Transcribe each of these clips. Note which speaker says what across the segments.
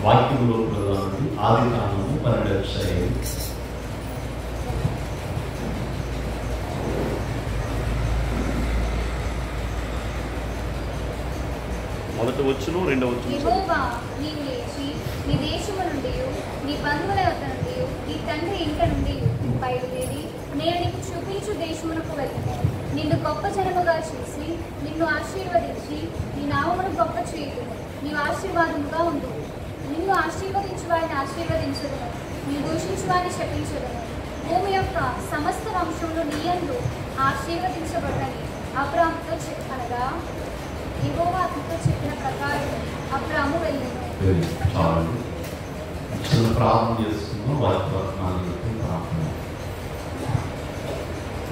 Speaker 1: వాక్యంలో ప్రధానండి ఆదికాండము 12వ అధ్యాయం. మొదటి వచ్చును రెండవ వచ్చును.
Speaker 2: యెహోవా నీవు లేచి నీ దేశము నుండి నీ బంధువుల వద్ద నుండి నీ తండ్రి ఇంట నుండి బయలుదేరి నేను నీకు చూపించు దేశమునకు వెళ్ళను. నిన్ను గొప్ప జనముగా చేసి నిన్ను ఆశీర్వదించి నీ నామమును గొప్ప చేయుదును. నీవు ఆశీర్వాదముగా ఉండు. నిన్ను ఆశీర్వదించు వారిని ఆశీర్వదించదును, నీ దూషించు వారిని శపించదును. భూమి యొక్క సమస్త వంశములు నీ యందు ఆశీర్వదించబడని అబ్రాహాముతో చెప్పనగా యెహోవా అతనితో చెప్పిన ప్రకారం అబ్రాహాము వెళ్ళెను.
Speaker 1: చిన్న ప్రార్థన చేసుకున్నాం. వాక్యవర్తమానం ప్రార్థన.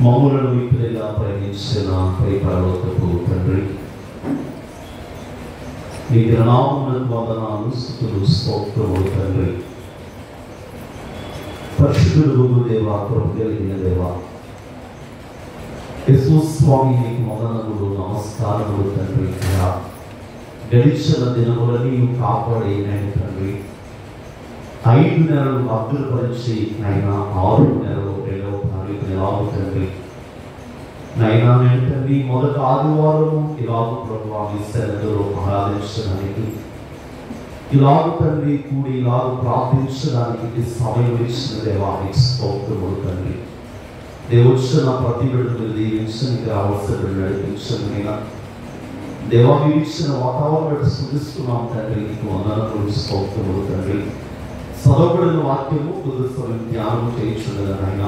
Speaker 1: మమ్ములను ఇప్పుడేలా ప్రయాణించిన పరలోకపు తండ్రి, నీ నామమునకు వందనాలు, స్తుతులు, స్తోత్రములు తండ్రి. పరిశుద్ధుడు దేవా, కృప కలిగిన దేవా, యేసు స్వామి నీకు వందనములు, నమస్కారములు తండ్రి. గడిచిన దినములని నీవు కాపాడేనైనా తండ్రి. 5 నెలలు అభివృద్ధి అయినా 6 నెలలు 7వ తారీఖు ఎలాగో తండ్రి నైనా నేను తండ్రి మొదటి ఆదివారము ఇలాగ ప్రభువా మీ సన్నిధిలో ఆరాధించడానికి, ఇలాగ తండ్రి కూడి ఇలాగ ప్రార్థించడానికి సమయం ఇచ్చిన దేవానికి స్తోత్రములు తండ్రి. దేవచ్చిన ప్రతి బిడ్డను దీవించడానికి రావాల్సిన నడిపించండి. దేవా మీరు ఇచ్చిన వాతావరణం స్తుతిస్తున్నాం తండ్రి. నీకు వందనములు, స్తోత్రములు తండ్రి. చదవబడిన వాక్యము కుదురుకొని ధ్యానం చేయించుండగా నాయన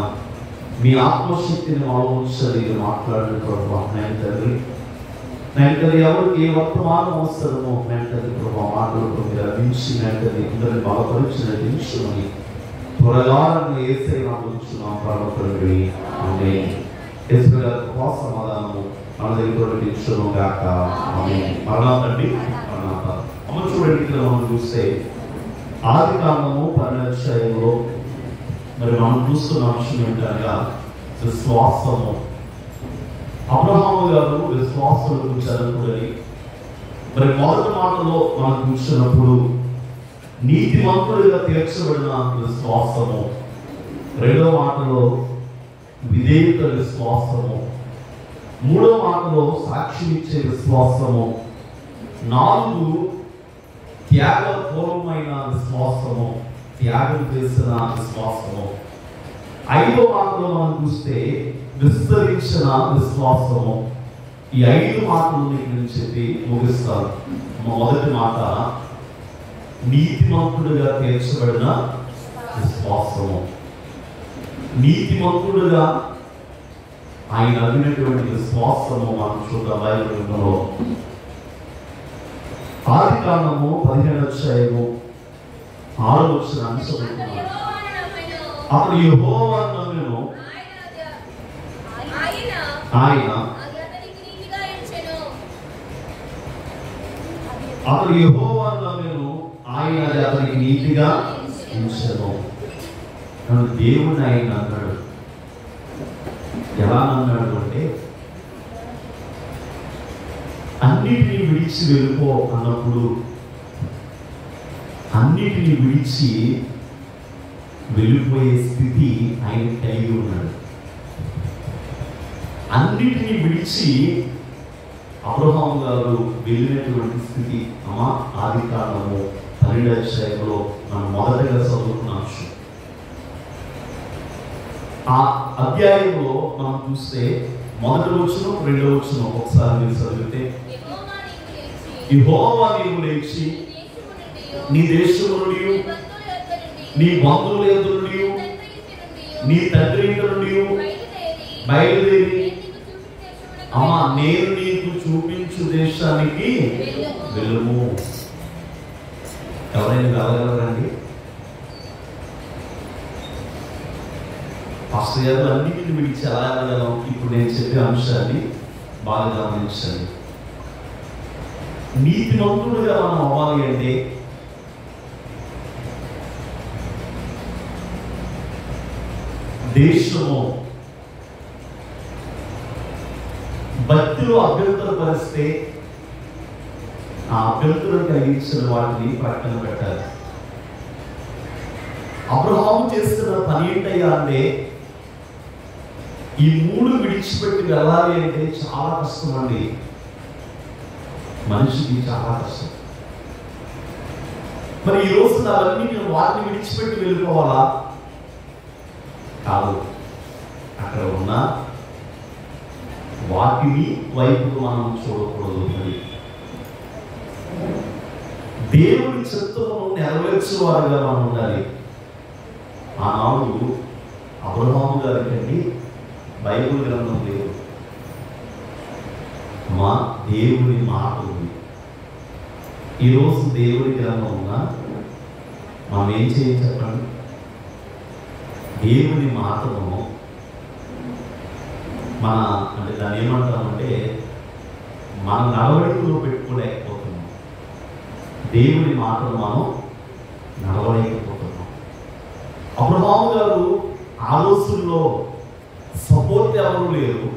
Speaker 1: మీ ఆత్మశక్తిని ఆలోచించని మాట్లాడిన ప్రభావ నేను తండ్రి. నేను తండ్రి ఎవరికి ఏ వర్తమానం అవసరమో నేను తండ్రి ప్రభావ మాటలతో మీరు అందించి నేను తండ్రి అందరిని బలపరిచి నటించుకొని త్వరగా నన్ను ఏసై నామించున్నాం పరమతండ్రి. ఆమేన్. యేసు గారి కృపా సమాధానము మన దగ్గర నటించును గాక. ఆమేన్. మరణాతండి మరణాత. అమ్మ చూడండి, ఇక్కడ మనం చూస్తే ఆదికాండము 12వ అధ్యాయంలో మరి మనం చూస్తున్న అంశం ఏంటనగా విశ్వాసము. అబ్రహాము గారు విశ్వాసులకు జనకుడని మరి మొదటి మాటలో మనం చూసినప్పుడు నీతిమంతుడిగా తీర్చబడిన విశ్వాసము, రెండవ మాటలో విధేయత విశ్వాసము, మూడవ మాటలో సాక్ష్యం ఇచ్చే విశ్వాసము, 4 త్యాగపూర్వమైన విశ్వాసము, త్యాగం చేసిన విశ్వాసము, 5వ మాటలో మనం చూస్తే విస్తరించిన విశ్వాసము. ఈ 5 మాటలు నేను చెప్పి ముగిస్తాను. మొదటి మాట నీతిమంతుడిగా తీర్చబడిన విశ్వాసము. నీతిమంతుడిగా ఆయన అడిగినటువంటి విశ్వాసము మనం చూద్దాం బైబిల్లో. ఆదికాండము 15వ అధ్యాయము 6వ వచనం చదువుతున్నాను. అప్పుడు యెహోవా నమ్మెను, ఆయన అప్పుడు యెహోవా నమ్మెను, ఆయన అతనికి నీతిగా ఎంచెను. నన్ను దేవుని ఆయన అన్నాడు. ఎలా అన్నాడు అంటే అన్నిటినీ విడిచి వెళ్ళిపో అన్నప్పుడు అన్నిటినీ విడిచి వెళ్ళిపోయే స్థితి ఆయన కలిగి ఉన్నాడు. అన్నిటినీ విడిచి అబ్రహాము గారు వెళ్ళినటువంటి స్థితి ఆదికాండము 12వ అధ్యాయంలో మనం మొదటగా చదువుకున్నాం. ఆ అధ్యాయంలో మనం చూస్తే మొదటి వచనం, రెండవ వచనం ఒకసారి మీరు చదివితే, యెహోవా నీవు లేచి నీ దేశము నుండి నీ బంధువుల యొద్ద నుండి నీ తండ్రి ఇంటి నుండి బయలుదేరి నేను నీకు చూపించు దేశానికి వెళ్ళుము. ఎవరైనా వెళ్ళగలరండి? పాస్టర్ గారు అన్నింటిని విడిచి ఎలా వెళ్ళగలం? ఇప్పుడు నేను చెప్పే అంశాన్ని బాగా గమనించండి. నీతిమంతుడుగా మనం అవ్వాలి అంటే దేశము భక్తులు అభ్యంతరపరిస్తే ఆ అభ్యంతరం కలిగించిన వాటిని పక్కన పెట్టాలి. అబ్రహాము చేస్తున్న పని ఏంటయ్యా అంటే ఈ 3 విడిచిపెట్టి వెళ్ళాలి అంటే చాలా కష్టం అండి. మనిషికి చాలా కష్టం. మరి ఈ రోజు అవన్నీ నేను వాటిని విడిచిపెట్టి వెళ్ళిపోవాలా? కాదు. అక్కడ ఉన్న వాటిని వైపుకు మనం చూడకూడదు. మరి దేవుని చిత్తమును నెరవేర్చేవారుగా మనం ఉండాలి. ఆనాడు అబ్రహాము గారికి బైబిల్ గ్రంథం లేదు, మా దేవుని మాట ఉంది. ఈరోజు దేవుని గ్రంథం ఉన్నా మనం ఏం చేయాలి చెప్పండి? దేవుని మాటను మన అంటే దాన్ని ఏమంటామంటే మన నడవడికలో పెట్టుకోలేకపోతున్నాం. దేవుని మాటను మనం నడవలేకపోతున్నాం. అబ్రహాము గారు ఆ రోజుల్లో సపోర్ట్ ఎవరు లేరు.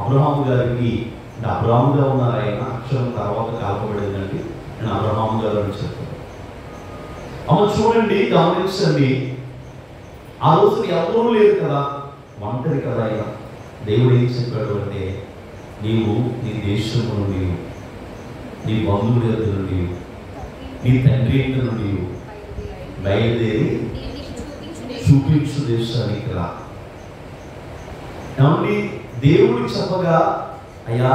Speaker 1: అబ్రహాము గారికి అంటే అబ్రహాముగా ఉన్నారు ఆయన, అక్షరం తర్వాత కలపబడిందండి. నేను అబ్రహాము గారు అని చెప్తాను. అమ్మ చూడండి, గమనించండి, ఆ రోజు ఎవరూ లేరు కదా, ఒంటరి కదా ఆయన. దేవుడు ఏం చెప్పాడు అంటే నీవు నీ దేశము నుండి, నీ బంధువుల దగ్గర నుండి, నీ తండ్రి ఇంటి నుండి బయలుదేరి చూపించు దేశానికి రా. ఏమండి, దేవుడు చెప్పగా అయ్యా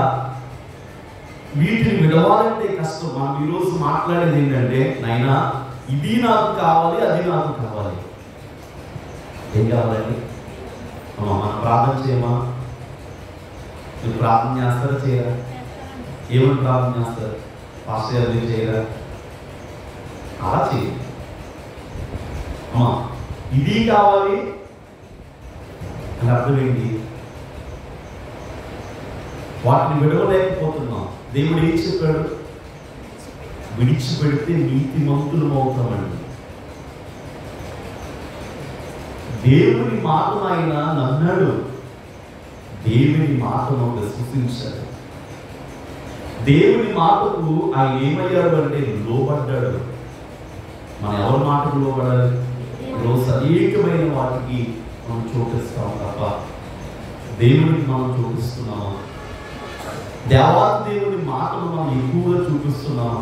Speaker 1: వీటిని విడవాలంటే కష్టం. మనం ఈరోజు మాట్లాడేది ఏంటంటే నాయనా ఇది నాకు కావాలి, అది నాకు కావాలి. ఏం కావాలండి? మనం ప్రార్థన చేయమా? మీరు ప్రార్థన చేస్తారా చేయరా? ఏమని ప్రార్థన చేస్తారు? పాస్టర్ గారు మీరు చేయరా? అలా చేయ. అమ్మా ఇది కావాలి అని అర్థం ఏంటి? వాటిని విడవలేకపోతున్నాం. దేవుడు ఏం చెప్పాడు? విడిచిపెడితే నీతిమంతులం అవుతామండి. దేవుని మాటను ఆయన నమ్మాడు, దేవుని మాటను విశ్వసించాడు. దేవుని మాటకు ఆయన ఏమయ్యాడు అంటే లోబడ్డాడు. మనం ఎవరి మాటకు లోబడాలి? ఈరోజు అనేకమైన వాటికి మనం చూపిస్తాం తప్ప దేవునికి మనం చూపిస్తున్నామా? దేవాది దేవుని మాటను మనం ఎక్కువగా చూపిస్తున్నామా?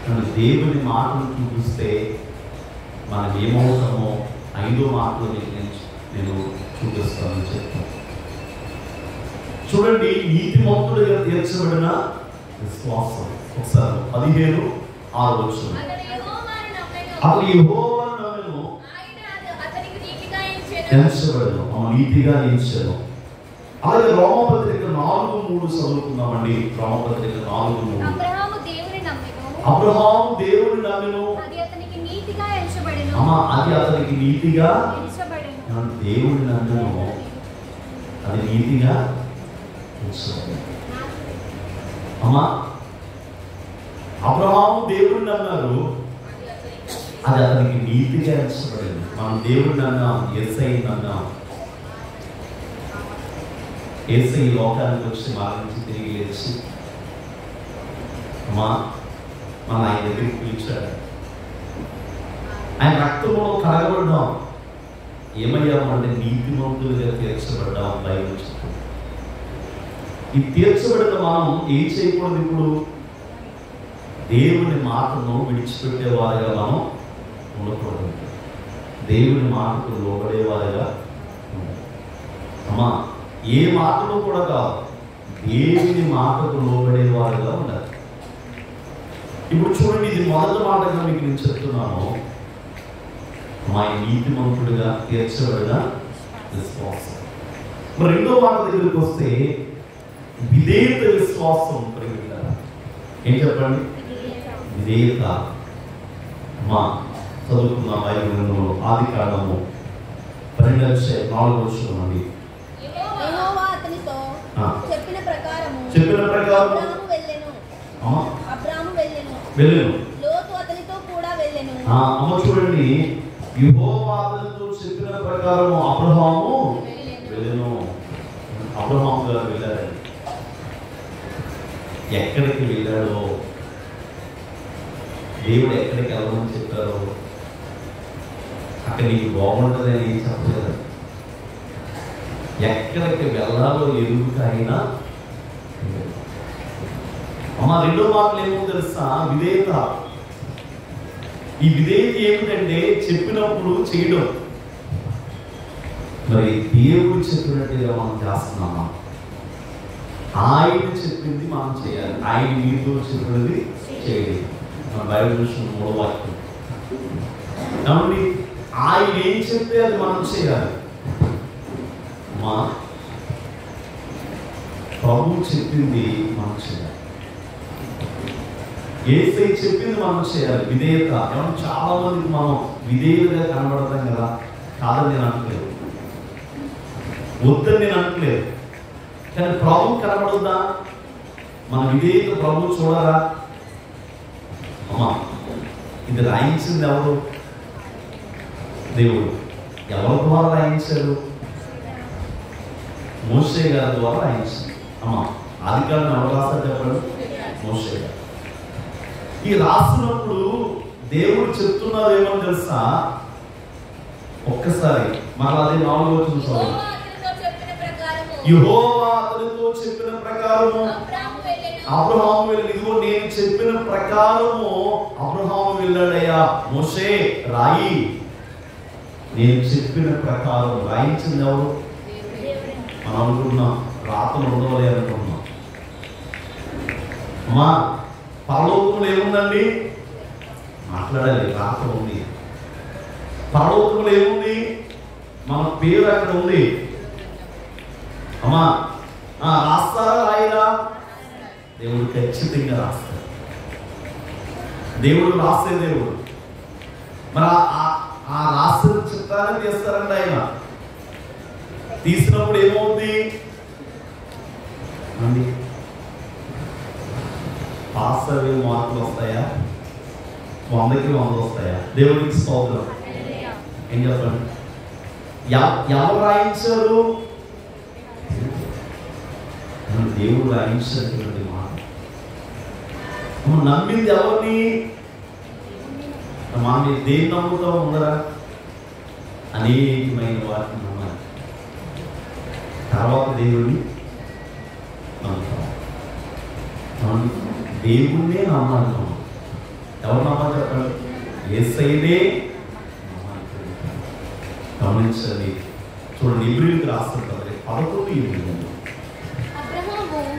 Speaker 1: కానీ దేవుని మాటను చూపిస్తే మనం ఏమవుతామో 5వ మాటలో నేను చూపిస్తానని చెప్తాను. చూడండి, నీతిమంతుడిగా తీర్చబడిన విశ్వాసం. ఒకసారి 15:6 అతను యెహోవాను నమ్మెను, ఎంచబడెను. నీతిగా ఎంచెను. అలాగే రోమపత్రిక 4:3 చదువుకుందామండి. రోమపత్రిక 4:3 అబ్రహాము దేవుని నమ్మెను, అది అతనికి నీతిగా ఎంచబడెను. అది అతనికి నీతిగా ఎంచబడెను. దేవుని నమ్మెను, అది నీతిగా ఎంచబడెను. అబ్రహాము దేవుని నమ్మారు, అది అతనికి నీతిగా ఎంచబడింది. మనం దేవుడిని అన్నాం, యేసయ్యని అన్నాం. యేసయ్య లోకానికి వచ్చి మరణించి తిరిగి లేచి మన ఆయన దగ్గరికి పిలిచాడు. ఆయన రక్తంలో కడగబడ్డాం. ఏమయ్యామంటే నీతిమంతులుగా తీర్చబడ్డాం. బైబిల్ చెప్తుంది. ఈ తీర్చబడిన మనం ఏం చేయకూడదు? ఇప్పుడు దేవుని మాటను విడిచిపెట్టేవారుగా మనం ఉండకూడదు. దేవుని మాటకు లోబడేవారుగా ఉండాలి. ఏ మాటలు కూడా కాదు, దేవుని మాటకు లోబడేవారుగా ఉండాలి. ఇప్పుడు చూడండి, ఇది మొదటి మాటగా మీకు నేను చెప్తున్నాను. మా నీతిమంతుడిగా తీర్చబడిన విశ్వాసం. మరి 2వ మాట దగ్గరికి వస్తే విధేయత విశ్వాసం. ఏం చెప్పండి? విధేయత. చదువుకున్నాం బైబిల్ గ్రంథంలో ఆదికాండము 12:4 అండి. చెప్పిన ప్రకారం అబ్రాము వెళ్ళెను. లోతు అతనితో కూడా వెళ్ళెను. అమ్మ చూడండి, యెహోవా అతనితో చెప్పిన ప్రకారం అబ్రహాము వెళ్ళెను. అబ్రహాము గారు వెళ్ళారు. ఎక్కడికి వెళ్ళాడో, దేవుడు ఎక్కడికి వెళ్ళమని చెప్పారో అక్కడ నీకు బాగుంటుంది అని ఏం చెప్పలేదు. ఎక్కడికి వెళ్ళాలో ఎరుగుతాయినా. అమ్మ రెండో మాటలు ఏమో తెలుసా? విధేయత. ఈ విధేయత ఏమిటంటే చెప్పినప్పుడు చేయడం. మరి దేవుడు చెప్పినట్టుగా మనం చేస్తున్నామా? ఆయన చెప్పింది మనం చేయాలి. ఆయన మీతో చెప్పినది చేయాలి. మన బైబిల్ చూసిన 3వ వాక్యం కాబట్టి ఆయన ఏం చెప్తే అది మనం చేయాలి. మా ప్రభు చెప్పింది మనం చేయాలి. యేసయ్య చెప్పింది మనం చేయాలి. విధేయత. ఏమన్నా చాలా మందికి మనం విధేయులుగా కనబడతాం కదా. కాదని నేను అనట్లేదు, వద్దని నేను అనట్లేదు. కానీ ప్రభు కనబడుద్దా? మన విధేయత ప్రభు చూడరా? అమ్మా ఇది రాయించింది ఎవరు? దేవుడు. ఎవరి ద్వారా రాయించాడు? మోషే గారి ద్వారా రాయించింది. అమ్మా ఆదికాండం ఎవరు రాస్తారు చెప్పండి? మోషే గారు. ఈ రాసినప్పుడు దేవుడు చెప్తున్నారు ఏమని తెలుసా? ఒక్కసారి మళ్ళీ అదే 4వ వచనం చదవండి. యెహోవా అతనితో చెప్పిన ప్రకారము అబ్రహాము వెళ్ళి, ఇదిగో నేను చెప్పిన ప్రకారము అబ్రహాము వెళ్ళాడయ్యా. మోషే రాయి. నేను చెప్పిన ప్రకారం రాయించింది ఎవరు? మనం అనుకుంటున్నాం రాతలు ఉండవలే అనుకుంటున్నాం. అమ్మా పరలోకంలో ఏముందండి? మాట్లాడాలి. రాత ఉంది. పరలోకంలో ఏముంది? మన పేరు అక్కడ ఉంది. అమ్మా రాస్తారా రాయరా? దేవుడు ఖచ్చితంగా రాస్తాడు. దేవుడు రాసే దేవుడు. మరి ఆ రాసిన చిత్రాన్ని తీస్తారంట ఆయన. తీసినప్పుడు ఏమవుతుంది అండి? పాస్ అయ్యే మార్కులు వస్తాయా? 100కి 100 వస్తాయా? దేవుడికి స్తోత్రం. ఏం చెప్పండి? ఎవరు రాయించారు? దేవుడు రాయించినటువంటి మాట. నమ్మింది ఎవరిని? మనం దేన్ని నమ్ముతా ఉండరా? అనేకమైన వాటిని నమ్మాలి. తర్వాత దేవుడిని నమ్ముతాం. దేవుణ్ణే నమ్మాలి. మనం ఎవరు నమ్మాలి చెప్పండి? యేసయ్యనే గమనించండి. చూడండి ఇబ్రీయులకు రాస్తుంటారు 11:8.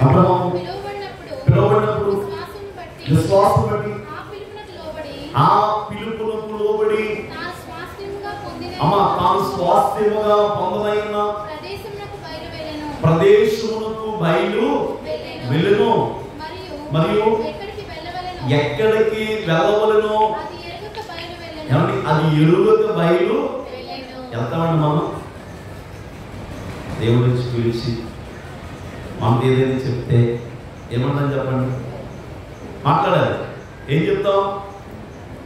Speaker 1: అబ్రహాము పిలువబడినప్పుడు విశ్వాసం బట్టి ఆ పిలుపునకు లోబడి తాను స్వాస్థ్యముగా పొందనైన ప్రదేశమునకు బయలు వెళ్ళెను. మరియు ఎక్కడికి వెళ్ళవలెనో అది ఎరుగక బయలు వెళ్తామండి. మనం దేవుడి నుంచి పిలిచి మనకి ఏదైనా చెప్తే ఏమంటాం చెప్పండి? మాట్లాడాలి. ఏం చెప్తాం?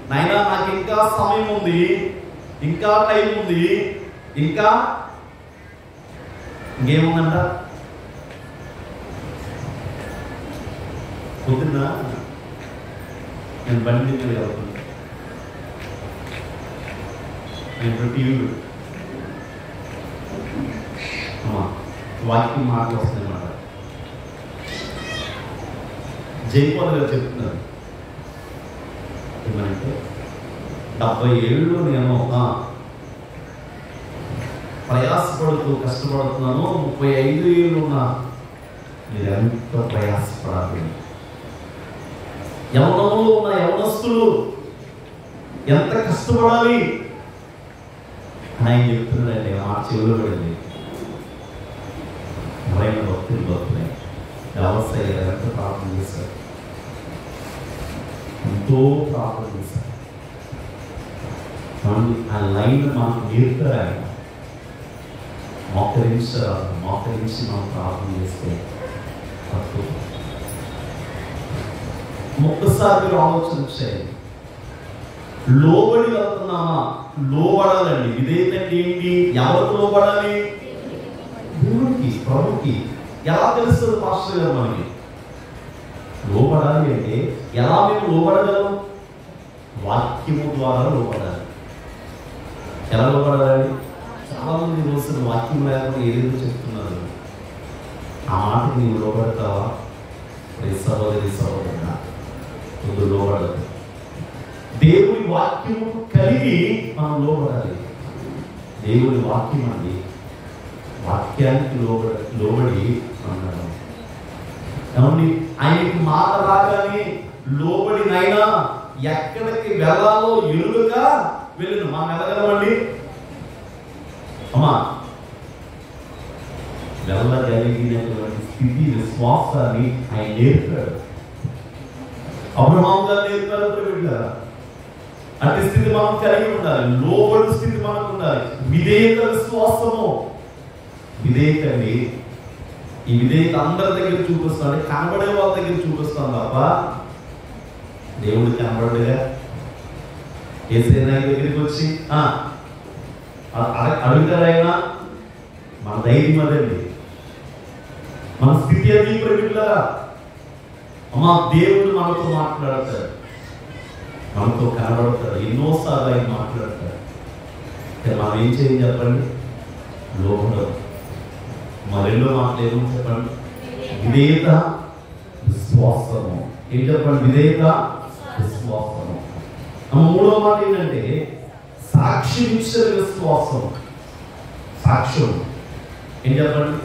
Speaker 1: నాయనా నాకు ఇంకా సమయం ఉంది, ఇంకా టైం ఉంది, ఇంకా ఇంకేముందంట? పొద్దున్న నేను బండి మీద వెళ్తున్నా. నేను టీవీ వాక్యం మాటలు వస్తున్నాయి అన్నమాట. జైపాల్ గారు చెప్తున్నారు ఏమంటే 70 ఏళ్ళు నేను ప్రయాసపడుతూ కష్టపడుతున్నాను. 35 ఏళ్ళు ఉన్నా. మీరు ఎంత ప్రయాసపడాలి? యవ్వనంలో ఉన్న యవ్వనస్తులు ఎంత కష్టపడాలి అని ఆయన చెప్తున్నాడండి. ఆ చెవులు పడింది. ఎవరైనా భక్తులు భక్తులే వ్యవసాయ ఎంత ప్రార్థన చేశారు, ఎంతో ప్రార్థన చేశారు. ఆ లైన్ మనకు నేర్పుతారు. ఆయన మోకరించి మనం ప్రార్థన చేస్తే అద్భుతం. ఒక్కసారి మీరు ఆలోచన చేయండి. లోబడి వెళ్తున్నామా? లోబడాలండి. ఇదేంటంటే ఏంటి? ఎవరికి లోబడాలి? దేవుడికి, ప్రభుకి. ఎలా తెలుస్తుంది పాస్టర్ గారు మనకి? లోబడాలి అంటే ఎలా మేము లోబడగలం? వాక్యము ద్వారా లోబడాలి. ఎలా లోపడాలి? చాలా మంది వస్తున్న వాక్యం లేకుండా ఏదేదో చెప్తున్నారు. ఆ మాటకి నీవు లోపడతావా? సహోదరి సహోదరుడా, ముందు లోపడదు. దేవుని వాక్యము కలిగి మనం లోపడాలి. దేవుని వాక్యం అండి, వాక్యానికి లోబడి అన్నాడు. ఏమండి, ఆయనకి మాట రాగానే లోబడినైనా ఎక్కడికి వెళ్ళాలో ఎరుగగా వెళ్ళను. మనం వెళ్ళగలమండి అమ్మా? వెళ్ళగలిగినటువంటి స్థితి, విశ్వాసాన్ని ఆయన నేర్పాడు. అబ్రహాము గారు నేర్పారు. వెళ్ళారా? అట్టి స్థితి మనం కలిగి ఉండాలి. లోబడి స్థితి మనకు ఉండాలి. విధేయత, విశ్వాసము. విధేయతండి, ఈ విధేయత అందరి దగ్గర చూపిస్తాడు, కనబడే వాళ్ళ దగ్గర చూపిస్తాం తప్ప దేవుడు కనబడగా ఏసైనా దగ్గరికి వచ్చి అడుగుతారైనా మన ధైర్యం అదండి, మన స్థితి అది. ప్రేమికులా, అమ్మా, దేవుడు మనతో మాట్లాడతాడు, మనతో కనబడతాడు, ఎన్నోసార్లు ఆయన మాట్లాడతాడు. మనం ఏం చేయాలి చెప్పండి? లోపల మా రెండో మాటలు ఏమో చెప్పండి? విధేయత, విశ్వాసము. ఏం చెప్పండి? విధేయత, విశ్వాసము. మూడో మాట ఏంటంటే సాక్షి ఇచ్చే విశ్వాసం. సాక్ష్యం ఏం చెప్పండి?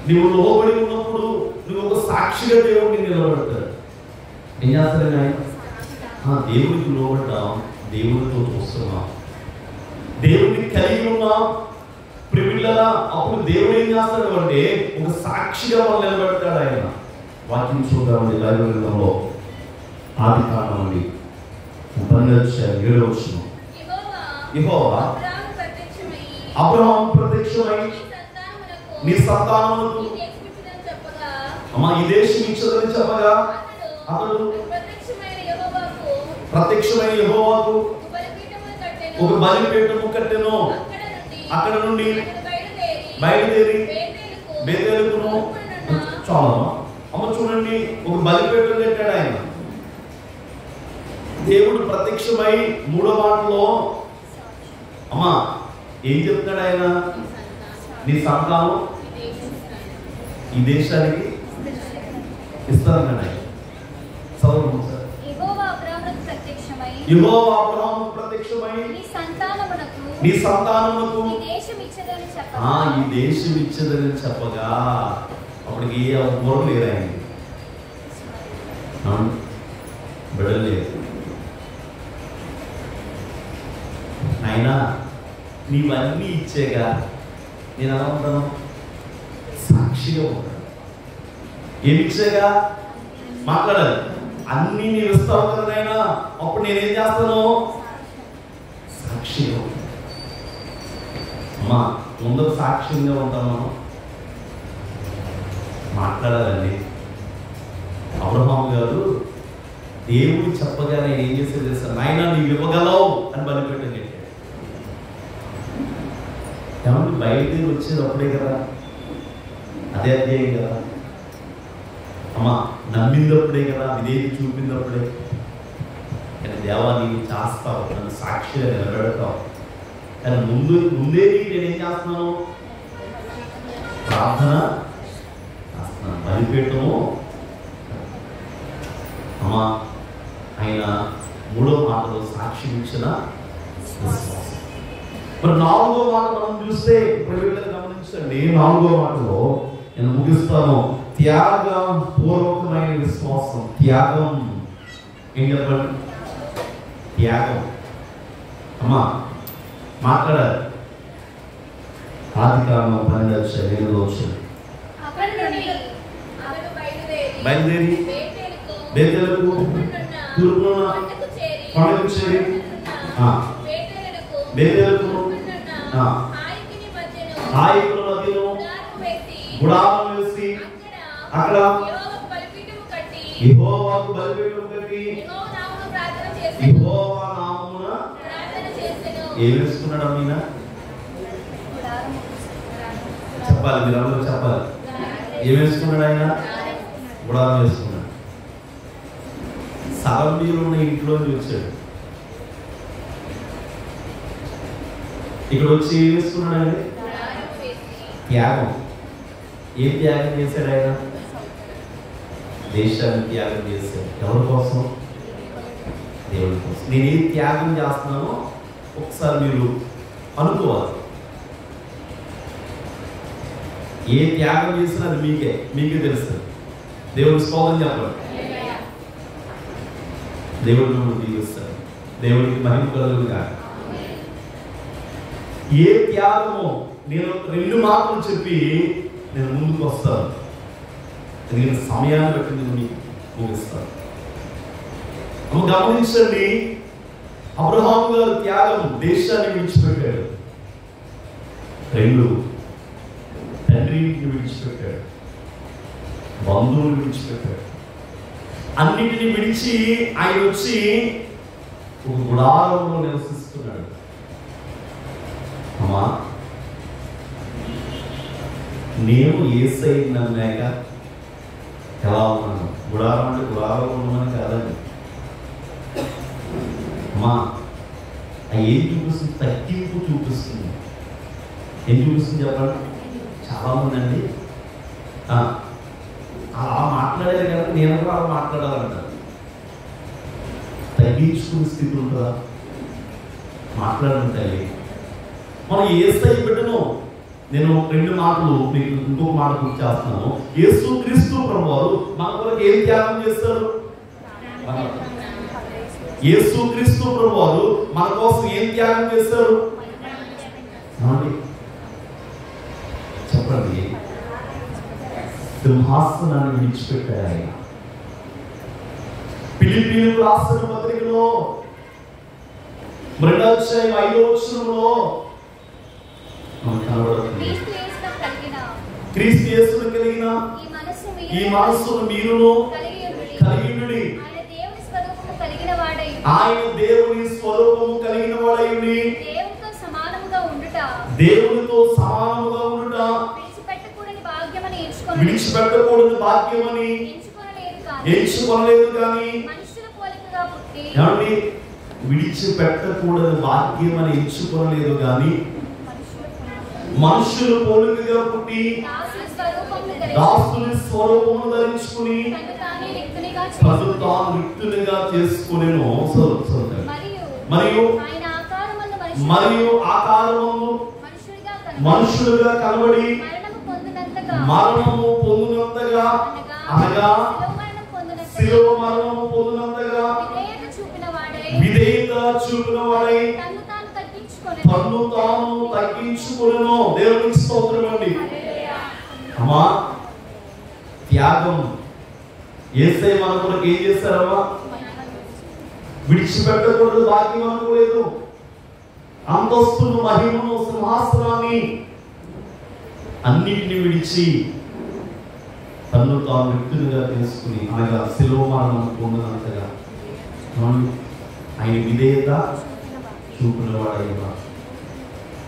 Speaker 1: నువ్వు లోబడి ఉన్నప్పుడు నువ్వు ఒక సాక్షిగా దేవుడిని నిలబడతాడు. ఏం చేస్తాడు ఆయన? దేవుడికి లోబడ్డాం, దేవుడితో చూస్తున్నాం, దేవుడిని కలిగి ఉన్నాం. ప్రియులారా, అప్పుడు దేవుడు ఏం చేస్తాడు అంటే ఒక సాక్షిగా మనం నిలబెడతాడు ఆయన. వాక్యం చూద్దామండి బైబిల్ గ్రంథంలో ఆదికాండం అండి 12:7 యెహోవా అబ్రహాము ప్రత్యక్షమై నీ సంతానమునకు అమ్మా ఈ దేశం ఇచ్చదని చెప్పగా అతడు ప్రత్యక్షమైన యెహోవాకు ఒక బలిపీఠము కట్టెను. అక్కడ నుండి బయలుదేరి బేతేలుకును. చాలా అమ్మ చూడండి, ఒక బలిపీఠం కట్టాడు ఆయన. దేవుడు ప్రత్యక్షమై మూడో మాటలో అమ్మా ఏం చెప్తున్నాడు ఆయన? నీ సంతానం ఈ దేశానికి ఇస్తానన్నాడు ఆయన. చదవండి సార్. యెహోవా అబ్రహాముకు ప్రత్యక్షమై నీ సంతానమునకు ఈ దేశం ఇచ్చదని చెప్పగా అప్పటికి ఏ అవ్వరు లేరు ఆయన, బిడలేదు. నాయనా నీవన్నీ ఇచ్చేగా నేను ఎలా ఉంటాను? సాక్షిగా ఉంటాను. ఏమి ఇచ్చేగా మాట్లాడాలి. అన్నీ నేను ఇస్తావు కదా నాయనా, అప్పుడు నేనేం చేస్తాను? సాక్షిగా ఉంటాను. అమ్మా ముందు సాక్ష్యంగా ఉంటాను, మనం మాట్లాడాలండి. అబ్రహాము గారు దేవుడు చెప్పగా నేను ఏం చేసేది తెలుసా? నాయనా నీవు ఇవ్వగలవు అని బలిపెట్టని చెప్పాడు. ఏమంటే బయటికి వచ్చేది అప్పుడే కదా, అదే అధ్యాయం కదా అమ్మా. నమ్మిందప్పుడే కదా, విధేయత చూపిందప్పుడే. కానీ దేవా నీవు చేస్తావు, నన్ను సాక్షిగా నిలబెడతావు. కానీ ముందే నేనేం చేస్తున్నాను? ప్రార్థన చేస్తున్నాను, బలిపీఠము. అమ్మా ఆయన మూడో మాటలో సాక్షి ఇచ్చిన విశ్వాసం. మరి నాలుగో మాట మనం చూస్తే గమనించండి. నాలుగో మాటలో నేను ముగిస్తాను. త్యాగం పూర్వకమైన విశ్వాసం. త్యాగం ఏం చెప్పండి? త్యాగం. అమ్మా మాట్లాడాలి. ఆదికాండం 12:7 బయలుదేరి బేతేలుకు తూర్పున కొండకు చేరి బేతేలుకు హాయికుల మధ్యను గుడారం వేసి అక్కడ యెహోవాకు బలిపీఠం కట్టి యెహోవా నామమున ఏం వేసుకున్నాడు? అమ్మీన చెప్పాలి, మీరు అందరూ చెప్పాలి. ఏం వేసుకున్నాడు ఆయన? గుడారం వేసుకున్నాడు. సగం నీరు ఉన్న ఇంట్లో చూసాడు. ఇక్కడ వచ్చి ఏం వేసుకున్నాడండి? త్యాగం. ఏం త్యాగం చేశాడు ఆయన? దేశాన్ని త్యాగం చేశాడు. ఎవరి కోసం? దేవుడి కోసం. నేను ఏం త్యాగం చేస్తున్నానో ఒకసారి మీరు అనుకోవాలి. ఏ త్యాగం చేసినా అది మీకే తెలుస్తుంది. దేవుడి స్తోత్రం చెప్పండి. దేవుడు మిమ్మల్ని దీవిస్తాడు. దేవుడికి మహిమ కలుగుగా. ఏ త్యాగమో నేను 2 మాటలు చెప్పి నేను ముందుకు వస్తాను. ఎందుకంటే సమయాన్ని బట్టి నేను మీకు ముగిస్తాను. గమనించండి, అబ్రహాము గారు త్యాగం దేశాన్ని విడిచిపెట్టాడు. 2 తండ్రిని విడిచిపెట్టాడు, బంధువులు విడిచిపెట్టాడు. అన్నిటిని విడిచి ఆయన వచ్చి ఒక గుడారంలో నివసిస్తున్నాడు. అమ్మా, నేను యేసయ్య నమ్మాక ఎలా ఉన్నాను? గుడారం అంటే గుడారంలో ఉన్నాను కాదండి. అమ్మా, ఏం చూపిస్తుంది? తగ్గింపు చూపిస్తుంది. ఏం చూపిస్తుంది చెప్పండి? చాలా మంది అండి అలా మాట్లాడేది కదా, నేను కూడా అలా మాట్లాడాలంటారు. తగ్గించుకునే స్థితి ఉంటుందా? మాట్లాడండి తల్లి. మనం యేసయ్య బిడ్డను, నేను 2 మాటలు మీకు ఇంకొక మాట గుర్తు చేస్తున్నాను. యేసు క్రీస్తు ప్రభువారు మన కొరకు ఏం త్యాగం చేస్తారు? యేసు క్రీస్తు ప్రభువారు మన కోసం ఏం త్యాగం చేస్తారు? చెప్పండి. సింహాసనాన్ని విడిచిపెట్టాడు ఆయన. ఫిలిప్పీయులకు రాసిన పత్రికలో 2వ అధ్యాయం 5వ వచనంలో మనకు కనబడుతుంది, క్రీస్తు యేసును కలిగిన ఈ మనస్సును మీరును కలిగియుండుడి. ఆయన దేవుని స్వరూపము కలిగిన వాడైయుండి దేవునితో సమానముగా ఉండుట విడిచిపెట్టకూడని భాగ్యమని ఎంచుకొనలేదు కానీ, విడిచిపెట్టకూడని భాగ్యమని ఎంచుకోలేదు కానీ మనుషులు పోలికగా పుట్టి దాసుని స్వరూపమును ధరించుకుని తను తాను రిక్తునిగా చేసుకునేను. మరియు ఆకారమందు మనుషులుగా కనబడి మరణము పొందినంతగా, అనగా శిలువ మరణము పొందినంతగా విధేయత చూపిన వాడై తన్ను తాను తగ్గించుకొనెను. దేవునికి స్తోత్రం అండి. అమ్మా, త్యాగం. యేసయ్య మన కొరకు ఏం చేశారమ్మా? విడిచిపెట్టకూడదు భాగ్యం అనుకోలేదు. అంతస్తును, మహిమను, సింహాసనాన్ని అన్నిటిని విడిచి తన్ను తాను వ్యక్తులుగా తీసుకుని, అనగా శిలువ మరణం పొందినంతగా ఆయన విధేయత చూపిన వాడైనా.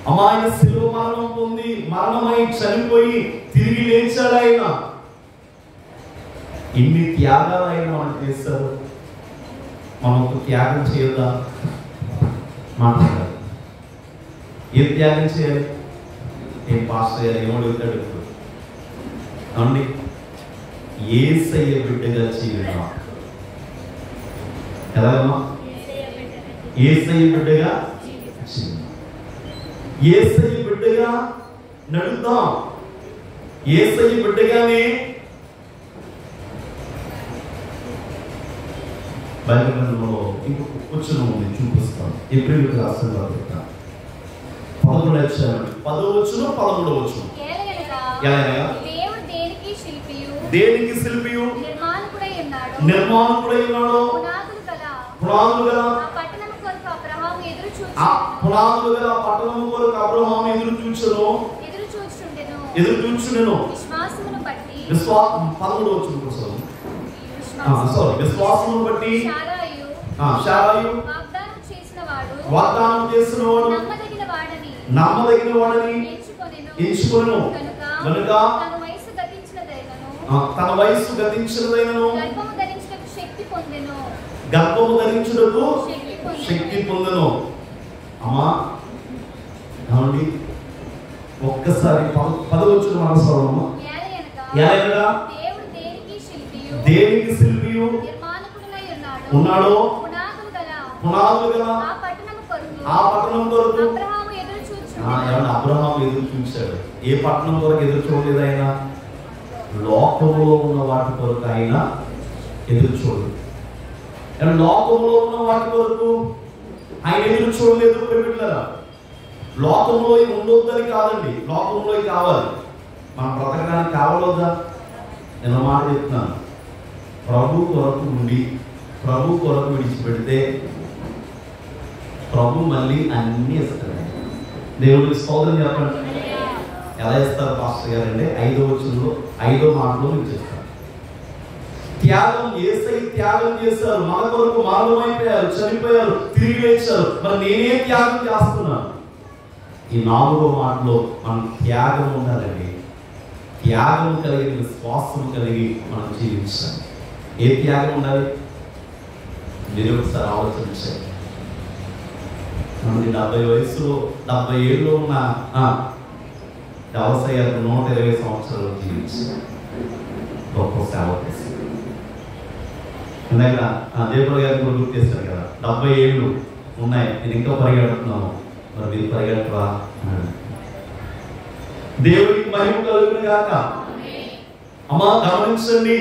Speaker 1: అమ్మా, ఆయన శిలువ మరణం పొంది మరణమై చనిపోయి తిరిగి లేచాడు ఆయన. ఇన్ని త్యాగాలు ఆయన మనం చేస్తారు. మనం ఒక త్యాగం చేయదా? మాట్లాడాలి. ఏం త్యాగం చేయాలి? ఏం పాస్ చేయాలి? ఏమో అడుగుతాడు ఇప్పుడు. అవునండి, యేసయ్య బిడ్డగా చేయడం. ఎలాగమ్మా? యేసయ్య బిడ్డగా చేయడం. యేసయ్య బిడ్డగా నడుద్దాం. యేసయ్య బిడ్డగానే బైబిల్ గ్రంథంలో ఇంకొక వచనం ఉంది, చూపిస్తాను. ఏప్రిల్కి రాసిన పత్రిక 11వ అధ్యాయం 10వ వచనం 11వ వచనం. దేనికి శిల్పియు నిర్మాణకుడై ఉన్నాడో పునాదులు గల పట్టణము కొరకు అబ్రహాము ఎదురు చూచుండెను. 11వ వచనం. విశ్వాసమును బట్టి శారాయు వాగ్దానం చేసినవాడు నమ్మదగిన వాడని ఎంచుకొనెను. కనుక తన వయస్సు గతించినదైనను గర్భము ధరించుటకు శక్తి పొందెను. అమ్మా, ఏమండి ఒక్కసారి 10 మనస్వరము
Speaker 2: ఏలయనగా
Speaker 1: దేనికి శిల్పియు
Speaker 2: నిర్మాణకుడై
Speaker 1: ఉన్నాడో
Speaker 2: పునాదులు గల
Speaker 1: ఆ పట్టణం కొరకు
Speaker 2: అబ్రహాము ఎదురు చూచుచుండెను.
Speaker 1: ఏమన్నా అబ్రహాం ఎదురు చూశాడు. ఏ పట్టణం కొరకు ఎదురు చూడలేదు ఆయన? లోకంలో ఉన్న వాటి కొరకు ఆయన ఎదురు చూడలేదు. లోకంలో ఉన్న వాటి కొరకు ఆయన ఎదురు చూడలేదు. ప్రేమికులారా, లోకంలో ఉండొద్దని కాదండి, లోకంలో కావాలి. మన బ్రతకడానికి కావాలొద్దా? నేను మాట చెప్తున్నాను, ప్రభు కొరకు ఉండి ప్రభు కొరకు విడిచిపెడితే ప్రభు మళ్ళీ అన్ని ఇస్తాడు. దేవుడికి స్తోత్రం చెప్పండి. ఎలా ఇస్తారు పాస్టర్ గారు అంటే 5వ వచనంలో 5వ మాటలో మీకు చెప్తారు. త్యాగం, యేసయ్య త్యాగం చేశారు, మన కొరకు మరణమైపోయారు, చనిపోయారు, తిరిగి లేచారు. మరి నేనే త్యాగం చేస్తున్నాను. ఈ 4వ మాటలో మనం త్యాగం ఉండాలండి. త్యాగం కలిగి విశ్వాసం కలిగి మనం జీవించాలి. ఏ త్యాగం ఉండాలి? మీరు ఒకసారి ఆలోచించండి. 70 వయసులో 70 ఏళ్ళలో ఉన్న వ్యవసాయాలకు 120 సంవత్సరాలు జీవించారు. గొప్ప సేవ చేశారు. ఇందాక దేవుడు గారిని గుర్తు చేశారు కదా, 70 ఏళ్ళు ఉన్నాయి, నేను ఇంకా పరిగెడుతున్నాను, మరి మీరు పరిగెట్టరా? దేవుడికి మహిమ కలుగును గాక. అమ్మా గమనించండి,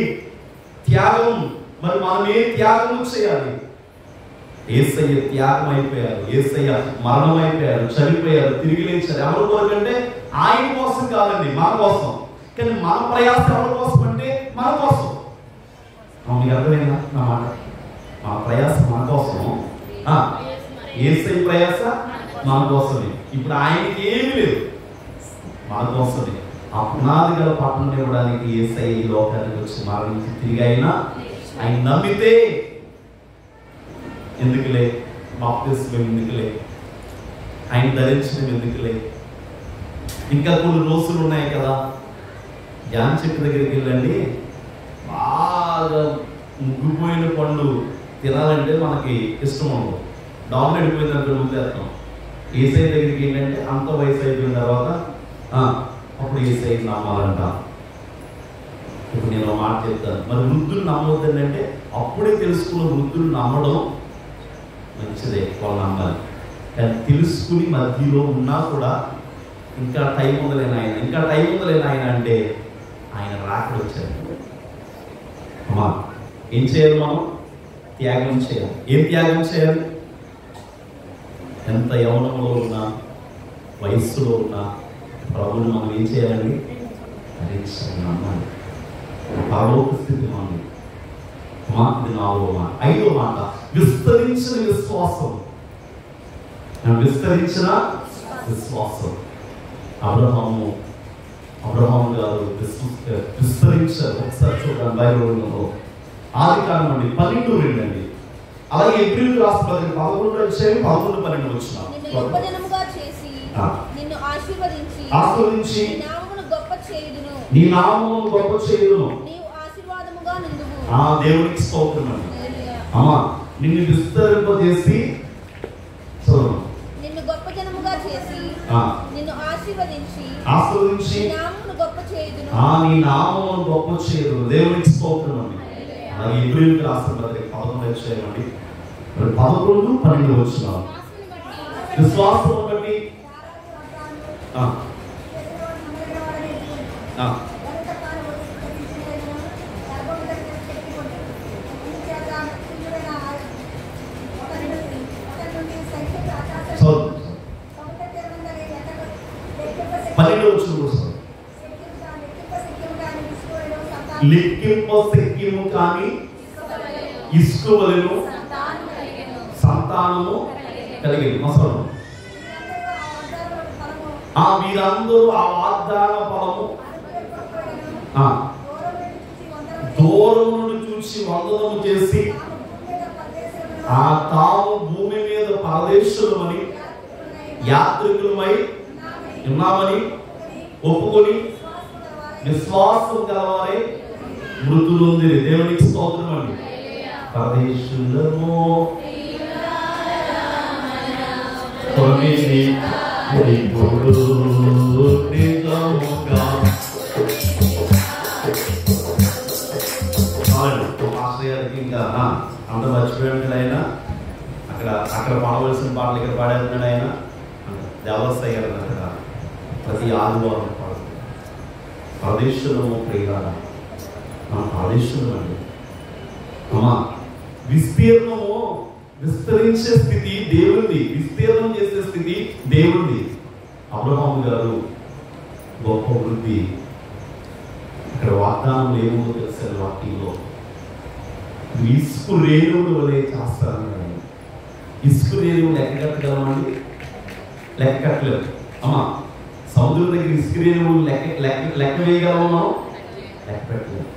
Speaker 1: త్యాగం. మరి మనం ఏ త్యాగం చేయాలి? యేసయ్య త్యాగం అయిపోయారు, యేసయ్య మరణం అయిపోయారు, చనిపోయారు, తిరిగి లేచారు. ఎవరి కొరకు అంటే ఆయన కోసం కాదండి, మన కోసం. కానీ మన ప్రయాస ఎవరి కోసం అంటే మన కోసం. మీకు అర్థమైందా నా మాట? మన ప్రయాస మన కోసం, యేసయ్య ప్రయాస మన కోసమే. ఇప్పుడు ఆయనకి ఏమీ లేదు, మన కోసమే. ఆ పునాది గల పట్టణం ఇవ్వడానికి యేసయ్య ఈ లోకానికి వచ్చి మరణించి తిరిగి అయినా ఆయన నమ్మితే ఎందుకులే, బాప్తిస్మం ఎందుకులే, ఆయన ధరించడం ఎందుకులే. ఇంకా కొన్ని రోజులు ఉన్నాయి కదా, జామ చెట్టు దగ్గరికి వెళ్ళండి, బాగా ముగ్గిపోయిన పండు తినాలంటే మనకి ఇష్టం ఉండదు. డాన్ వెళ్ళిపోయిందంటే వదిలేస్తాం. యేసయ్య దగ్గరికి ఏంటంటే అంత వయసు అయిపోయిన తర్వాత అప్పుడు యేసయ్య నమ్మాలంట. ఇప్పుడు నేను మాట చెప్తాను, మరి వృద్ధులు నమ్మవద్దండి అంటే అప్పుడే తెలుసుకున్న వృద్ధులు నమ్మడం మంచిదే, వాళ్ళు నమ్మాలి. కానీ తెలుసుకుని మధ్యలో ఉన్నా కూడా ఇంకా టైం ఉందలేని ఆయన, ఇంకా టైం ఉందలేని ఆయన అంటే ఆయన రాకడ వచ్చారు. అమ్మా ఏం చేయాలి? మనం త్యాగం చేయాలి. ఏం త్యాగం చేయాలి? ఎంత యవ్వనంలో ఉన్నా, వయస్సులో ఉన్నా ప్రభువుని మనం ఏం చేయాలండి? నమ్మాలి. పరలోక స్థితి మనది. ఇది 4వ మాట. 5వ మాట, విస్తరించిన విశ్వాసం. విస్తరించిన విశ్వాసం. అబ్రహాము గారు విస్తరించారు. ఒకసారి చూడండి బైబిల్లో ఆదికాండం 12:2 అండి. అలాగే హెబ్రీయులకు రాసిన పత్రిక 11:11-12 వచ్చిన
Speaker 2: నిన్ను ఆశీర్వదించి
Speaker 1: నీ నామమును గొప్ప చేయుదును.
Speaker 2: నీవు ఆశీర్వాదముగా నుండుము.
Speaker 1: దేవునికి స్తోత్రం అండి. అమ్మా నిన్ను విస్తరింపజేసి
Speaker 2: నిన్ను గొప్ప జనముగా చేసి నిన్ను ఆశీర్వదించి
Speaker 1: నీ
Speaker 2: నామమును గొప్ప చేయుదును.
Speaker 1: నీ నామమును గొప్ప చేయుదును. దేవునికి స్తోత్రం అండి. అలాగే హెబ్రీయులకు రాసిన పత్రిక 11:11 వచ్చిన విశ్వాసం బట్టి లెక్కింపశక్యము కాని ఇస్కువలెను సంతానము కలిగింది. మసలు వీరందరూ ఆ వాగ్దాన ఫలము దూరం నుండి చూసి వందనము చేసి తాము భూమి మీద పరదేశులమని యాత్రికులమై ఉన్నామని ఒప్పుకొని విశ్వాసం గలవారే మృతులుంది. దేవునికి స్తోత్రం అండి. పరదేశులము ఇప్పుడు నిజముగా మాస్టర్ గారికి ఇంకా అంత మర్చిపోయాడు ఆయన. అక్కడ పాడవలసిన పాటలు ఇక్కడ పాడేస్తున్నాడు ఆయన. దేవస్థాయి గారు అక్కడ ప్రతి ఆదివారం పాడుతుంది. ప్రదేశంలో ప్రియులారా, మన ప్రదేశంలో అండి అమ్మా విస్తీర్ణము, విస్తరించే స్థితి దేవుడిది, విస్తీర్ణం చేసే స్థితి దేవుడిది. అబ్రహాము గారు గొప్ప వృద్ధి. ఇక్కడ వాగ్దానం ఏముందో తెలుసా వాక్యంలో? ఇసుకు రేణువులు వలె చేస్తారని. ఇసుకు రేణువులు లెక్క కట్టగలమండి? లెక్క కట్టలేదు. అమ్మా సముద్రం దగ్గర ఇసుకు రేణువులు లెక్క వేయగలము మనం? లెక్క పెట్టలేదు.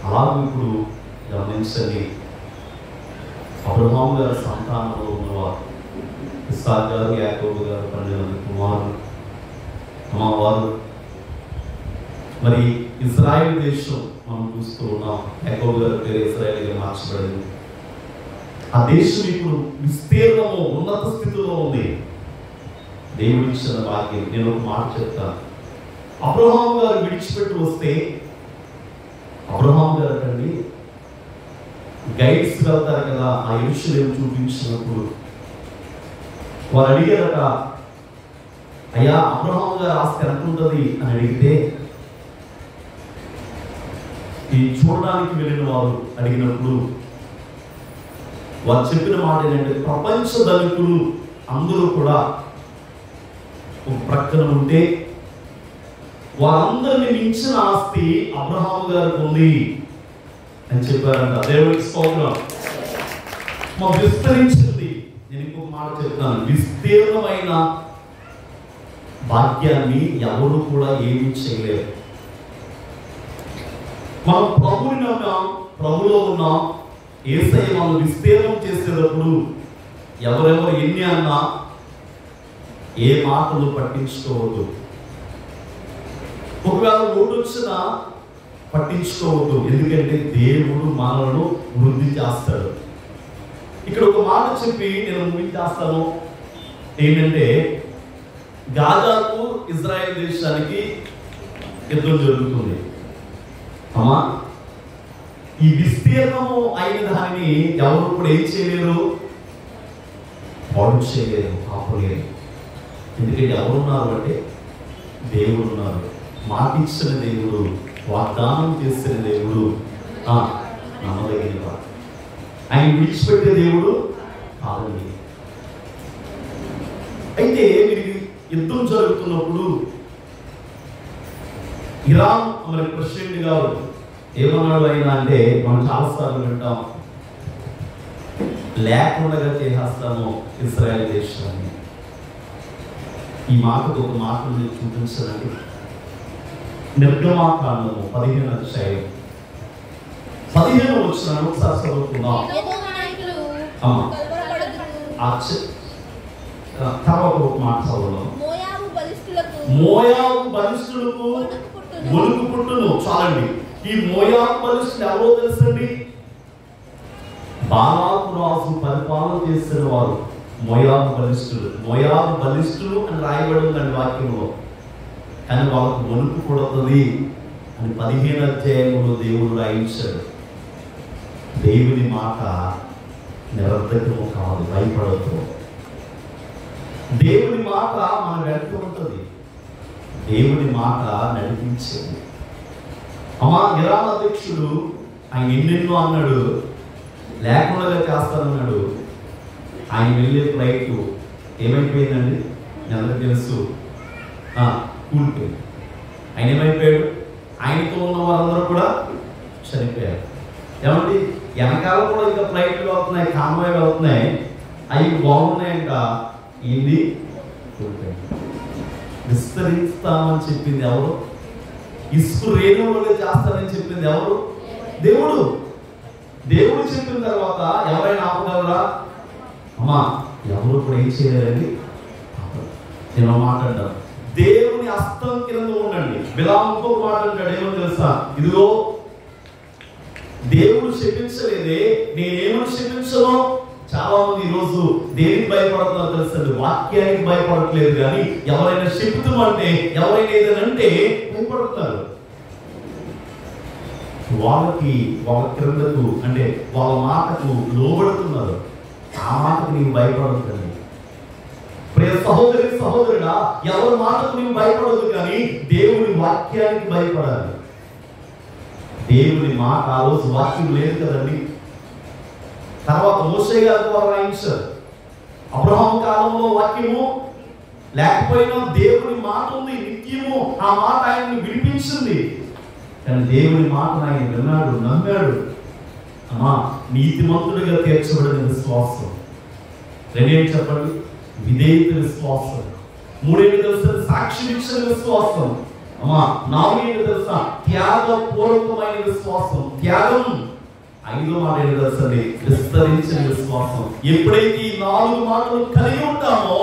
Speaker 1: అలాగే ఇప్పుడు గమనించండి, అబ్రహాము గారి సంతానంలో ఉన్నవారు ఇస్సాకు గారు, యాకోబు గారు 12 మంది కుమారులు. అమ్మవారు మరి ఇజ్రాయెల్ దేశం మనం చూస్తూ ఉన్నాం. యాకోబు గారి పేరు ఇజ్రాయెల్గా మార్చబడింది. ఆ దేశం ఇప్పుడు విస్తీర్ణము, ఉన్నత స్థితిలో ఉంది. దేవుడు ఇచ్చిన భాగ్యం. నేను ఒక మాట చెప్తాను. అబ్రహాము గారు విడిచిపెట్టి వస్తే, అబ్రహాము గారు అండి గైడ్స్ వెళ్తారు కదా, ఆ యెరూషలేము చూపించినప్పుడు వారు అడిగారట, అయ్యా అబ్రహాము గారు ఆస్తి ఎంత ఉంటుంది అని అడిగితే, ఈ చూడడానికి వెళ్ళిన వారు అడిగినప్పుడు వారు చెప్పిన మాట ఏంటంటే, ప్రపంచ ధనికులు అందరూ కూడా ఒక ప్రక్కన ఉంటే వారందరిని మించిన ఆస్తి అబ్రహాము గారికి ఉంది అని చెప్పారంట. దేవుడికి స్తోత్రం. మా విస్తరించింది. నేను ఇంకొక మాట చెప్తాను, విస్తీర్ణమైన భాగ్యాన్ని ఎవరు కూడా ఏమీ చేయలేరు. మనం ప్రభువుని ఉన్నాం, ప్రభులో ఉన్నాం. యేసయ్య మనం విస్తీర్ణం చేసేటప్పుడు ఎవరెవరు ఎన్ని అన్నా ఏ మాటలు పట్టించుకోవద్దు. ఒకవేళ ఓటు వచ్చినా పట్టించుకోవద్దు. ఎందుకంటే దేవుడు మనలను వృద్ధి చేస్తాడు. ఇక్కడ ఒక మాట చెప్పి నేను ముగించేస్తాను. ఏంటంటే గాజాకు ఇజ్రాయెల్ దేశానికి యుద్ధం జరుగుతుంది. అమ్మా ఈ విస్తీర్ణము అయిన దానిని ఎవరు కూడా ఏం చేయలేరు, పాడు చేయలేరు, ఆపలేరు. ఎందుకంటే ఎవరున్నారు అంటే దేవుడు ఉన్నారు. మాటిచ్చిన దేవుడు, వాగ్దానం చేసిన దేవుడు, నమ్మదగిన వాడు. ఆయన విడిచిపెట్టే దేవుడు కాదండి. అయితే మీరు యుద్ధం జరుగుతున్నప్పుడు ఇరాన్ మరి ప్రెసిడెంట్ గారు ఏమన్నాడు ఆయన అంటే, మనం చాలాసార్లు వింటాం, లేకుండా చేసేస్తాము ఇజ్రాయెల్ దేశాన్ని. ఈ మాటకు ఒక మాటను నేను చూపించానండి. నిర్గమాకాండము 15వ అధ్యాయం 15వ వచనం ఒకసారి చదువుకుందాం. తర్వాత ఒక మాట చదువుదాం. మోయాబు బలిష్ఠులకు వణుకు పుట్టును. చాలండి. ఈ మోయాబు బలిష్ఠులు ఎవరో తెలుసండి? బాలాకు రాజు పరిపాలన చేసిన వారు మోయాబు బలిష్ఠులు. మోయాబు బలిష్ఠులు అని రాయబడి ఉందండి వాక్యంలో. కానీ వాళ్ళకు వణుకు పుడుతుంది అని 15వ అధ్యాయంలో దేవుడు రాయించాడు. దేవుని మాట నిరర్ధకము కాదు, భయపడద్దు. దేవుని మాట మన వెంట ఉంటుంది. దేవుని మాట నడిపించేది. అమ్మా ఇరాన్ అధ్యక్షుడు ఆయన ఎన్నెన్నో అన్నాడు, లేకుండా చేస్తానన్నాడు. ఆయన వెళ్ళే ఫ్లైట్ ఏమైపోయిందండి? అందరికీ తెలుసు, కూలిపోయింది. ఆయన ఏమైపోయాడు? ఆయనతో ఉన్న వారందరూ కూడా చనిపోయారు. ఏమండి వెనకాల కూడా ఇంకా ఫ్లైట్లు వెళ్తున్నాయి, కాన్వాయ్ వెళ్తున్నాయి, అవి బాగున్నాయంట. ఏంది? కూలిపోయింది. విస్తరిస్తామని చెప్పింది ఎవరు? ఇసుకు రేణువులుగా చేస్తానని చెప్పింది ఎవరు? దేవుడు. దేవుడు చెప్పిన తర్వాత ఎవరైనా ఆపగలరా? అమ్మా ఎవరు కూడా ఏం చేయలేరండి. నేను మాట్లాడతాను, దేవుని హస్తం కింద ఉండండి. బిలాముతో మాట అంటాడు, ఏమో తెలుసా? ఇదిగో దేవుడు క్షమించలేదే, నేనేమని క్షమించను? చాలా మంది ఈరోజు దేనికి భయపడుతున్నారో తెలుసండి, వాక్యానికి భయపడట్లేదు. కానీ ఎవరైనా చెప్తామంటే, ఎవరైనా ఏదైనా అంటే భయపడుతున్నారు. వాళ్ళకి వాళ్ళ క్రిందకు అంటే వాళ్ళ మాటకు లోబడుతున్నారు. ఆ మాటకు నీవు భయపడద్దండి. ప్రియ సహోదరి సహోదరుడా, ఎవరి మాటకు నీవు భయపడదు, కానీ దేవుని వాక్యానికి భయపడాలి. దేవుని మాట ఆ రోజు వాక్యం లేదు కదండి. తర్వాత మోషే గారి ద్వారా రాయించారు. అబ్రహాము కాలంలో వాక్యము లేకపోయినా దేవుని మాట ఉంది నిత్యము. ఆ మాట ఆయన్ని విడిపించింది. కానీ దేవుని మాటను ఆయన విన్నాడు, నమ్మాడు. అమ్మా, నీతిమంతుడిగా తీర్చబడిన విశ్వాసం. రెండేంటి చెప్పండి? విధేయత విశ్వాసం. మూడేంటి తెలుసా? సాక్షినిచ్చిన విశ్వాసం. అమ్మా, నాలుగేంటి తెలుసా? త్యాగపూర్వకమైన విశ్వాసం, త్యాగం. ఐదో మాట ఏంటి తెలుసా? విస్తరించిన విశ్వాసం. ఎప్పుడైతే ఈ 4 మాటలు కలిగి ఉంటామో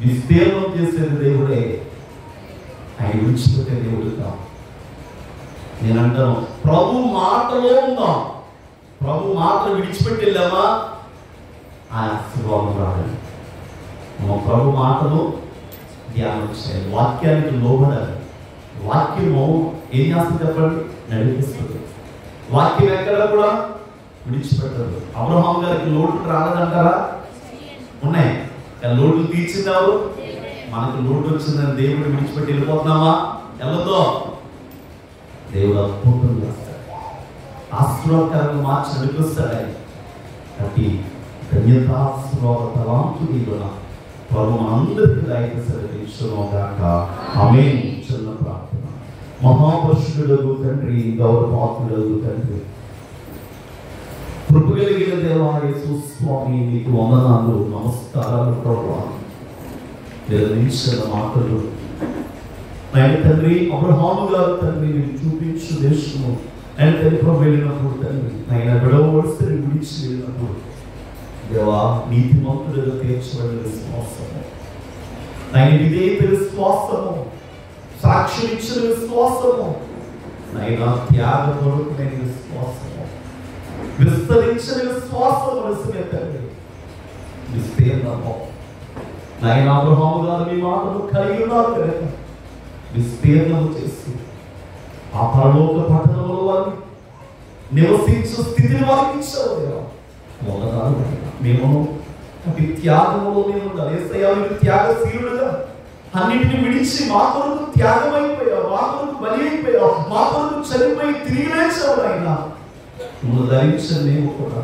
Speaker 1: విస్తీర్ణం చేసేది దేవుడే, ఆయన విడిచిపెట్టే దేవుడు కాదు. నేను అంటాను, ప్రభు మాటలో ఉందాం. ప్రభు మాటలు విడిచిపెట్టి వెళ్ళామా ఆ ఆశీర్వాదం రావాలి. ప్రభు మాటలు ధ్యానం చేయాలి, వాక్యానికి లోబడాలి. వాక్యము ఏం చేస్తుంది చెప్పండి? నడిపిస్తుంది. వాక్యం ఎక్కడ కూడా విడిచిపెట్టదు. అబ్రహాము గారికి లోటు రాలేదంటారా? ఉన్నాయి. లోటు తీర్చిందావు. మనకు లోటు వచ్చిందని దేవుడు విడిచిపెట్టి వెళ్ళిపోతున్నామా? వెళ్ళదో. దేవుడు అద్భుతం చేస్తాడు, ఆశీర్వాదకరంగా మార్చి నడిపిస్తాడు. కాబట్టి ధన్యతాశీర్వాద తలాంతుని ప్రభు మనందరికీ దయచేసాక. ఆమేన్. చిన్న ప్రార్థన. మహాపరుషుడుగు తండ్రి, గౌరవాత్ముడు తండ్రి, కృప కలిగిన దేవా యేసు స్వామి, నీకు వందనాలు, నమస్కారాలు ప్రభువా. నిలదించిన మాటలు ఆయన తండ్రి, అబ్రహాము గారు తండ్రి నేను చూపించు దేశము ఆయన తెలుపు వెళ్ళినప్పుడు తండ్రి, ఆయన విడవలసి విడిచి వెళ్ళినప్పుడు దేవా నీతిమంతుడుగా తీర్చబడిన విశ్వాసము, ఆయన విధేయత విశ్వాసము, సాక్ష్యం ఇచ్చిన విశ్వాసము, ఆయన త్యాగపూర్వకమైన విశ్వాసము, విస్తరించిన విశ్వాసము నిజమే తండ్రి. విస్తీర్ణము నాయన అబ్రహాము గారు మీ మాటలు కలిగి ఉన్నారు కనుక విస్తీర్ణము చేసి ఆ పరలోక పట్టణంలో వారిని నివసించు స్థితిని వారికి ఇచ్చావు. మేము అతి త్యాగంలో మేము ఉండాలి. యేసయ్య త్యాగశీలుడుగా అన్నింటిని విడిచి మా కొరకు త్యాగమైపోయావు, మా కొరకు బలి అయిపోయావు, మా కొరకు చనిపోయి తిరిగి లేచావు. ఆయన మిమ్మల్ని ధరించిన మేము కూడా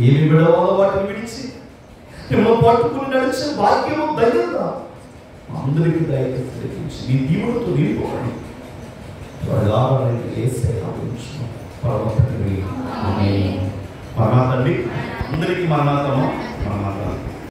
Speaker 1: ఏమి విడవాలో వాటిని విడిచి మిమ్మల్ని పట్టుకుని నడిచే భాగ్యము ధైర్యంగా అందరికీ దయచేసి నీ దీవులతో నింపుకోండి. పరమ తండ్రి, మరణాతండి అందరికీ మరణాతము.